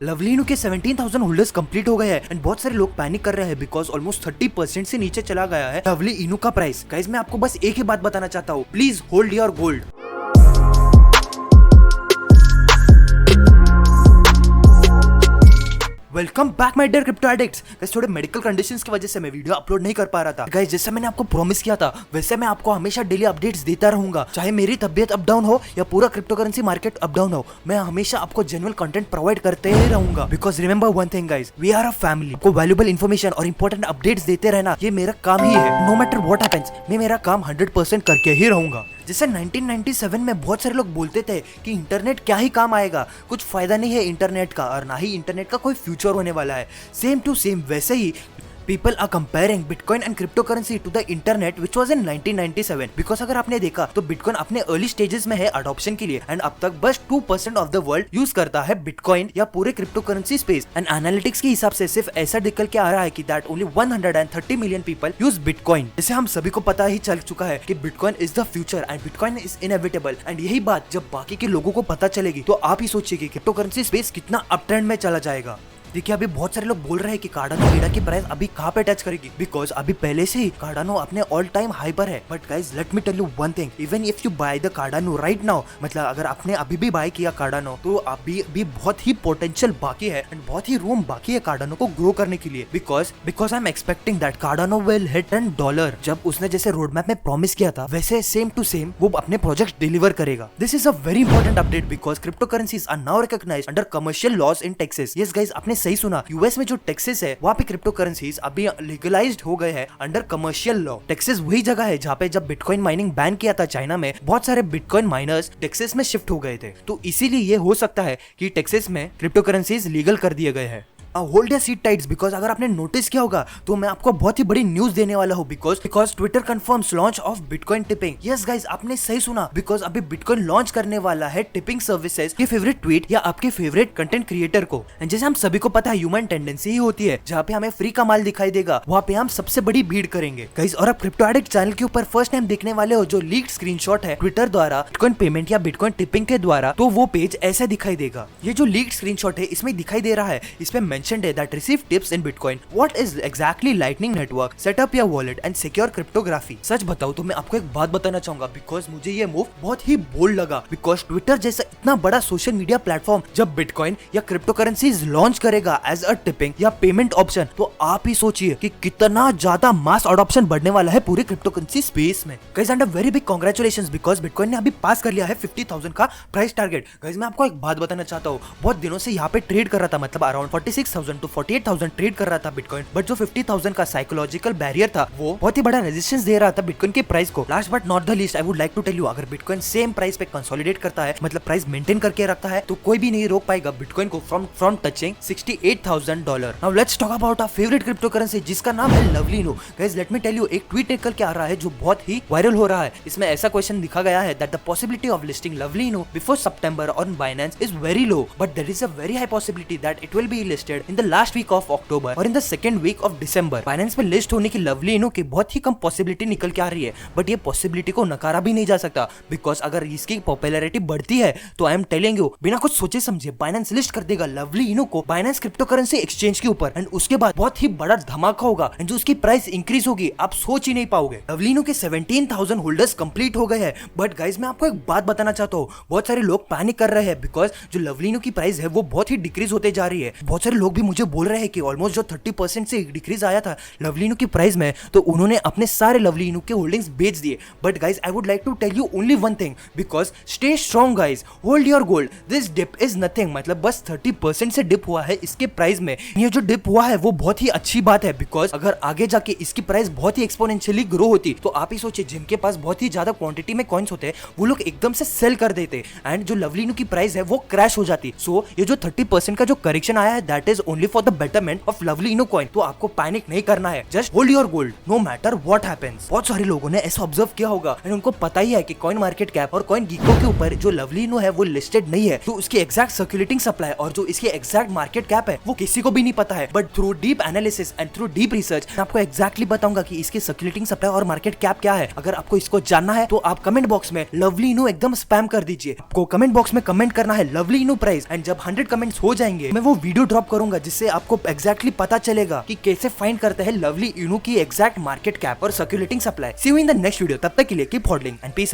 लवलीनो के 17,000 holders complete हो गए हैं एंड बहुत सारे लोग पैनिक कर रहे हैं बिकॉज ऑलमोस्ट 30% से नीचे चला गया है लवली इनू का प्राइस। गाइस मैं आपको बस एक ही बात बताना चाहता हूँ, please hold your gold. Welcome back my dear crypto addicts. Guys थोड़े मेडिकल कंडीशंस की वजह से मैं वीडियो अपलोड नहीं कर पा रहा था। गाइस जैसे मैंने आपको प्रॉमिस किया था वैसे मैं आपको हमेशा डेली अपडेट्स देता रहूंगा, चाहे मेरी तबियत अप डाउन हो या पूरा crypto currency market up down हो। मैं हमेशा आपको जेन्युइन कंटेंट प्रोवाइड करते ही रहूंगा because remember one thing guys, we are a family. आपको वैल्यूएबल इन्फॉर्मेशन और इंपॉर्टेंट अपडेट्स देते रहना ये मेरा काम ही है। नो मैटर व्हाट हैपेंस, मैं मेरा काम 100% करके ही रहूंगा। जैसे 1997 में बहुत सारे लोग बोलते थे कि इंटरनेट क्या ही काम आएगा, कुछ फायदा नहीं है इंटरनेट का और ना ही इंटरनेट का कोई फ्यूचर होने वाला है। सेम टू सेम वैसे ही people are comparing Bitcoin and cryptocurrency to the internet which was in 1997 because अगर आपने देखा तो Bitcoin अपने अर्ली स्टेजेस में है अडॉप्शन के लिए एंड अब तक बस 2% ऑफ द वर्ल्ड यूज करता है Bitcoin या पूरे क्रिप्टोकरेंसी स्पेस। एंड एनालिटिक्स के हिसाब से सिर्फ ऐसा निकल के आ रहा है कि that only 130 million people use Bitcoin। जैसे हम सभी को पता ही चल चुका है कि Bitcoin is the future and Bitcoin is inevitable. And यही बात जब बाकी के लोगों को पता चलेगी तो आप ही सोचिए कि क्रिप्टोकरेंसी स्पेस कितना अप ट्रेंड में चला जाएगा। देखिए अभी बहुत सारे लोग बोल रहे हैं कि कार्डानो हीरा की प्राइस अभी कहाँ पे टच करेगी बिकॉज अभी पहले से ही कार्डानो अपने ऑल टाइम हाई पर है। But guys let me tell you one thing, even if you buy the Cardano right now, मतलब अगर आपने अभी भी बाय किया कार्डानो तो अभी भी बहुत ही पोटेंशियल बाकी है एंड बहुत ही रूम बाकी है कार्डानो को ग्रो करने के लिए। Because I am expecting that Cardano will hit $10 जब उसने जैसे रोड मैप में प्रॉमिस किया था वैसे सेम टू सेम वो अपने प्रोजेक्ट डिलीवर करेगा। This is a very important update because crypto currencies are now recognised under commercial laws in Texas. Yes guys आपने सही सुना, यूएस में जो टेक्सास है वहाँ पे क्रिप्टो करेंसीज अभी लीगलाइज्ड हो गए हैं अंडर कमर्शियल लॉ। टेक्सास वही जगह है जहाँ पे जब बिटकॉइन माइनिंग बैन किया था चाइना में, बहुत सारे बिटकॉइन माइनर्स टेक्सास में शिफ्ट हो गए थे। तो इसीलिए ये हो सकता है कि टेक्सास में क्रिप्टो करेंसीज लीगल कर दिए गए हैं। Hold your seat tights because अगर आपने नोटिस किया होगा तो मैं आपको बहुत ही बड़ी न्यूज देने वाला हूँ because Twitter confirms launch of bitcoin tipping. Yes guys आपने सही सुना बिकॉज अभी बिटकॉइन लॉन्च करने वाला है टिपिंग सर्विसेज के फेवरेट ट्वीट या आपके फेवरेट कंटेंट क्रिएटर को। एंड जैसे हम सभी को पता है ह्यूमन टेंडेंसी ही होती है जहाँ पे हमें फ्री का माल दिखाई देगा वहाँ पे हम सबसे बड़ी भीड़ करेंगे गाइस। और अब क्रिप्टो एडिक्ट चैनल के ऊपर फर्स्ट टाइम देखने वाले हो जो लीक्ड स्क्रीनशॉट है ट्विटर द्वारा बिटकॉइन पेमेंट या बिटकॉइन टिपिंग के द्वारा, तो वो पेज ऐसा दिखाई देगा। ये जो लीक्ड स्क्रीनशॉट है इसमें दिखाई दे रहा है, इसमें मेंशन्ड है that receive tips in Bitcoin. What is exactly Lightning Network? Set up your wallet and secure cryptography. सच बताऊं तो मैं आपको एक बात बताना चाहूंगा बिकॉज मुझे ये मूव बहुत ही बोल्ड लगा बिकॉज ट्विटर जैसा इतना बड़ा सोशल मीडिया प्लेटफॉर्म जब बिटकॉइन या क्रिप्टो करेंसीज लॉन्च करेगा एज अ टिपिंग या पेमेंट ऑप्शन, तो आप ही सोचिए कि कितना ज्यादा मास अडॉप्शन बढ़ने वाला है पूरे क्रिप्टो करेंसी स्पेस में। Guys and a very big congratulations because bitcoin ने अभी पास कर लिया है 50,000 का प्राइस टारगेट। गाइस मैं आपको एक बात बताना चाहता हूँ, बहुत दिनों से यहाँ पे ट्रेड कर रहा था, मतलब अराउंड 46,000 to 48,000 ट्रेड कर रहा था बिटकॉइन। बट जो 50,000 का साइकोलॉजिकल बैरियर था वो बहुत ही बड़ा रेजिस्टेंस दे रहा था बिटकॉइन के प्राइस को। Last but not the least I would like to tell you, अगर बिटकॉइन सेम प्राइस पे कंसोलिडेट करता है, मतलब प्राइस मेंटेन करके रखता है, तो कोई भी नहीं रोक पाएगा बिटकॉइन को from touching $68,000। Now let's talk about our favourite crypto currency जिसका नाम है लवलीनो। Guys let me tell you, एक ट्वीट निकल के आ रहा है जो बहुत ही वायरल हो रहा है। इसमें ऐसा क्वेश्चन लिखा गया है that the possibility of listing लवलीनो before September on Binance is very low but there is a very high possibility that it will be listed in the last week of October और in the second week of December. Binance में list होने की लवलीनो की बहुत ही कम possibility निकल के आ रही है, बट ये पॉसिबिलिटी को नकारा भी नहीं जा सकता बिकॉज अगर इसकी पॉपुलैरिटी बढ़ती है तो आई एम टेलिंग यू बिना कुछ सोचे समझे बाइनेंस लिस्ट कर देगा लवलीनो को बाइनेंस क्रिप्टो करेंसी एक्सचेंज के ऊपर एंड उसके बाद बहुत ही बड़ा धमाका होगा एंड जो उसकी प्राइस इंक्रीज होगी आप सोच ही नहीं पाओगे। लवलीनो के 17,000 होल्डर्स कंप्लीट हो गए हैं। बट गाइज मैं आपको एक बात बताना चाहता हूँ, बहुत सारे लोग पैनिक कर रहे हैं बिकॉज जो लवलीनो की प्राइस है वो बहुत ही डिक्रीज होते जा रही है। बहुत सारे लोग भी मुझे बोल रहे हैं कि ऑलमोस्ट जो 30% से डिक्रीज आया था लवलीनो की प्राइस में तो उन्होंने अपने सारे लवलीनो के होल्डिंग्स बेच दिए। But guys I would like to tell you only one thing because stay strong guys, hold your gold, this dip is nothing. मतलब बस 30% से डिप हुआ है इसके प्राइस में। ये जो डिप हुआ है वो बहुत ही अच्छी बात है बिकॉज अगर आगे जाके इसकी प्राइस बहुत ही एक्सपोनेंशियली ग्रो होती तो आप ही सोचिए जिनके पास बहुत ही ज्यादा क्वांटिटी में कॉइन्स होते हैं वो लोग एकदम से सेल कर देते एंड जो लवलीनो की प्राइस है वो क्रैश हो जाती। सो ये जो 30% का जो करेक्शन आया है that is only for the betterment of Lovely Inu coin. तो आपको पैनिक नहीं करना है, just hold your gold no matter what happens. बहुत सारे लोगों ने ऐसा ऑब्जर्व किया होगा एंड उनको पता ही है कि कॉइन मार्केट कैप और कॉइन गीको के ऊपर जो लवली इनो है वो लिस्टेड नहीं है, तो उसकी एग्जैक्ट सर्कुलेटिंग सप्लाई और जो इसकी एग्जैक्ट मार्केट कैप है वो किसी को भी नहीं पता है। But through deep analysis and through deep research मैं आपको एग्जैक्टली बताऊंगा कि इसकी सर्कुलेटिंग सप्लाई और मार्केट कैप क्या है। अगर आपको इसको जानना है तो आप कमेंट बॉक्स में लवली इनो एकदम स्पैम कर दीजिए। आपको कमेंट बॉक्स में कमेंट करना है लवली इनो प्राइस, एंड जब 100 कमेंट्स हो जाएंगे मैं वो वीडियो ड्रॉप करूंगा जिससे आपको एग्जैक्टली पता चलेगा कि कैसे फाइंड करते हैं लवली इनो की एग्जैक्ट मार्केट कैप और circulating supply. See you in the next video, तब तक के लिए कीप होल्डिंग एंड पीस।